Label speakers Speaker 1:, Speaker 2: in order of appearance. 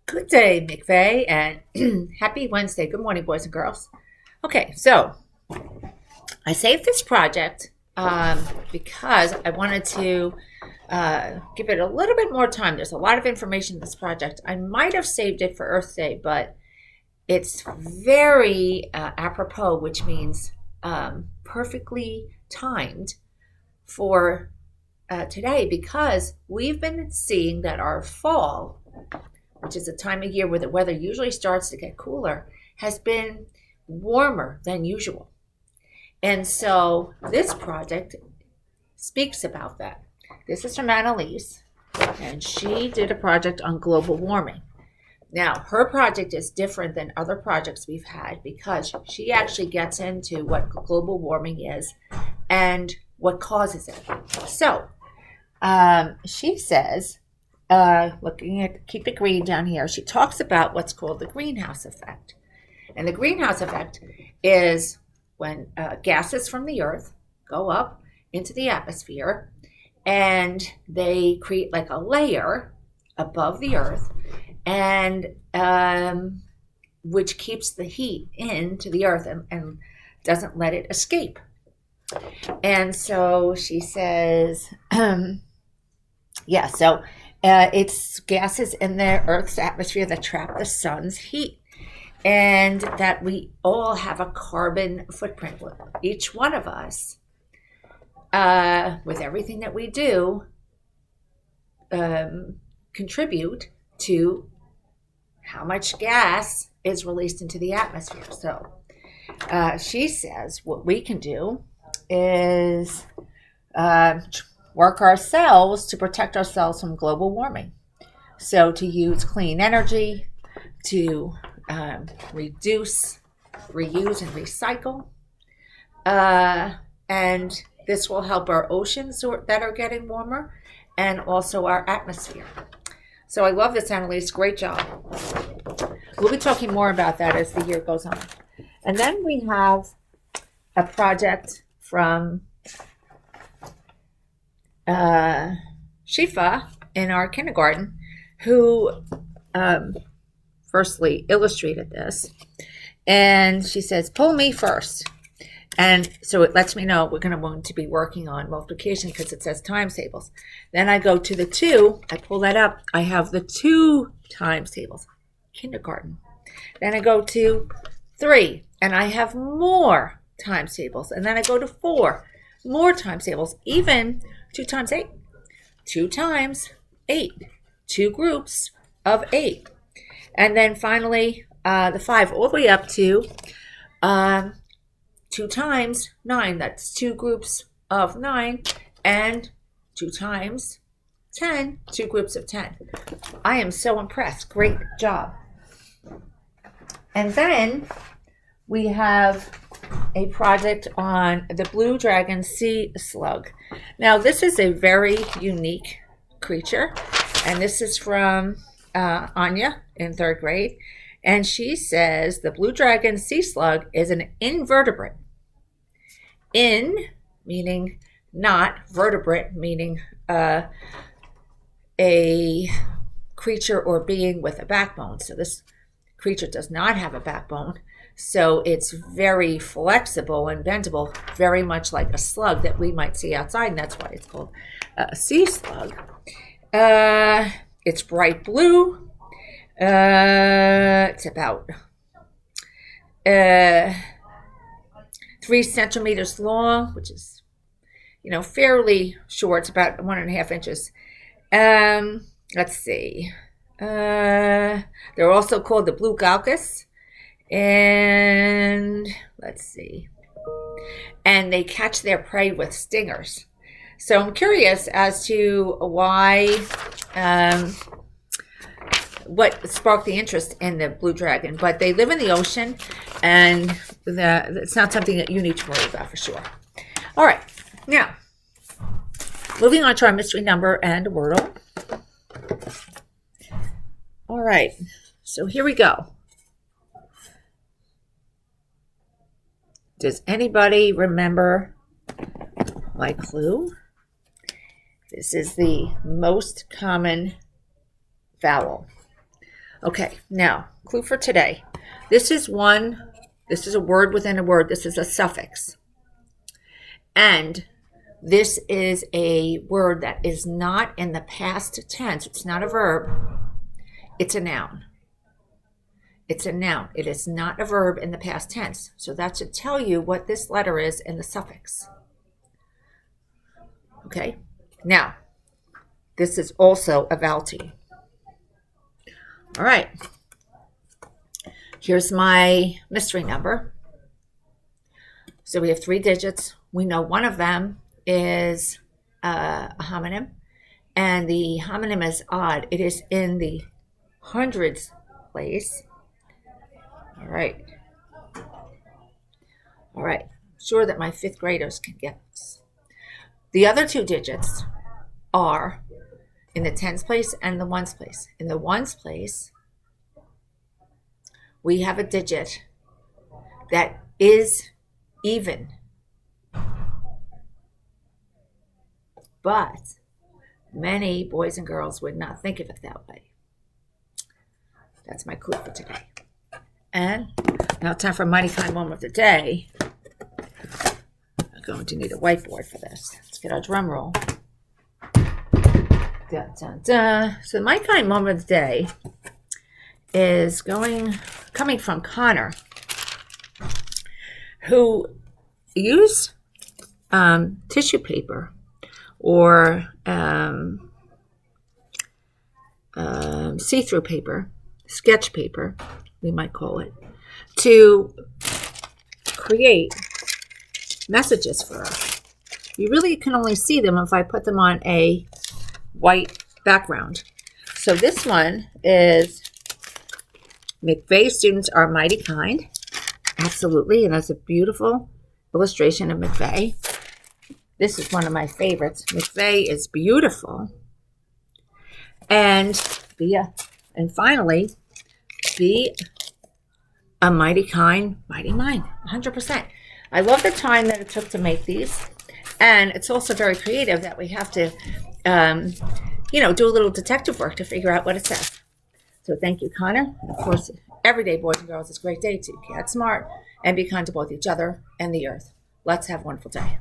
Speaker 1: Good day, McVeigh, and happy Wednesday. Good morning, boys and girls. Okay, so I saved this project because I wanted to give it a little bit more time. There's a lot of information in this project. I might have saved it for Earth Day, but it's very apropos, which means perfectly timed for today because we've been seeing that our fall, which is a time of year where the weather usually starts to get cooler, has been warmer than usual. And so this project speaks about that. This is from Annalise, and she did a project on global warming. Now, her project is different than other projects we've had because she actually gets into what global warming is and what causes it. So, she says, looking at keep it green down here, she talks about what's called the greenhouse effect. And the greenhouse effect is when gases from the earth go up into the atmosphere and they create like a layer above the earth, and which keeps the heat into the earth and doesn't let it escape. And so she says, so it's gases in the Earth's atmosphere that trap the sun's heat, and that we all have a carbon footprint. Each one of us, with everything that we do, contribute to how much gas is released into the atmosphere. So she says what we can do is work ourselves to protect ourselves from global warming. So to use clean energy, to reduce, reuse, and recycle. And this will help our oceans that are getting warmer and also our atmosphere. So I love this, Annalise. Great job. We'll be talking more about that as the year goes on. And then we have a project from Shifa in our kindergarten, who firstly illustrated this. And she says, pull me first. And so it lets me know we're going to want to be working on multiplication because it says times tables. Then I go to the 2, I pull that up, I have the 2 times tables, kindergarten. Then I go to 3, and I have more times tables. And then I go to 4, more times tables, even 2 times 8. 2 times 8, 2 groups of 8. And then finally, the 5, all the way up to 2 times 9. That's 2 groups of 9. And 2 times 10, 2 groups of 10. I am so impressed. Great job. And then we have a project on the blue dragon sea slug. Now, this is a very unique creature, and this is from Anya in 3rd grade. And she says the blue dragon sea slug is an invertebrate. In meaning not, vertebrate meaning a creature or being with a backbone. So this creature does not have a backbone. So it's very flexible and bendable, very much like a slug that we might see outside, and that's why it's called a sea slug. It's bright blue. It's about 3 centimeters long, which is, fairly short. It's about 1.5 inches. Let's see. They're also called the blue galcus. And let's see. And they catch their prey with stingers. So I'm curious as to why, what sparked the interest in the blue dragon. But they live in the ocean, and it's not something that you need to worry about for sure. All right. Now, moving on to our mystery number and Wordle. All right. So here we go. Does anybody remember my clue? This is the most common vowel. Okay, now, clue for today. This is a word within a word. This is a suffix. And this is a word that is not in the past tense. It's not a verb. It's a noun. It's a noun. It is not a verb in the past tense. So that should tell you what this letter is in the suffix. Okay? Now, this is also a vowel T. All right. Here's my mystery number. So we have 3 digits. We know one of them is a homonym, and the homonym is odd. It is in the hundreds place. All right. All right. I'm sure that my 5th graders can get this. The other 2 digits are in the tens place and the ones place. In the ones place, we have a digit that is even. But many boys and girls would not think of it that way. That's my clue for today. And now time for Mighty Kind Moment of the Day. I'm going to need a whiteboard for this. Let's get our drum roll. Dun, dun, dun. So the Mighty Kind Moment of the Day is coming from Connor, who used tissue paper or see-through paper, sketch paper, we might call it, to create messages for us. You really can only see them if I put them on a white background. So this one is McVeigh students are mighty kind. Absolutely, and that's a beautiful illustration of McVeigh. This is one of my favorites. McVeigh is beautiful. And finally, be a mighty kind, mighty mind, 100%. I love the time that it took to make these. And it's also very creative that we have to, do a little detective work to figure out what it says. So thank you, Connor. And of course, every day, boys and girls, it's a great day to get smart and be kind to both each other and the earth. Let's have a wonderful day.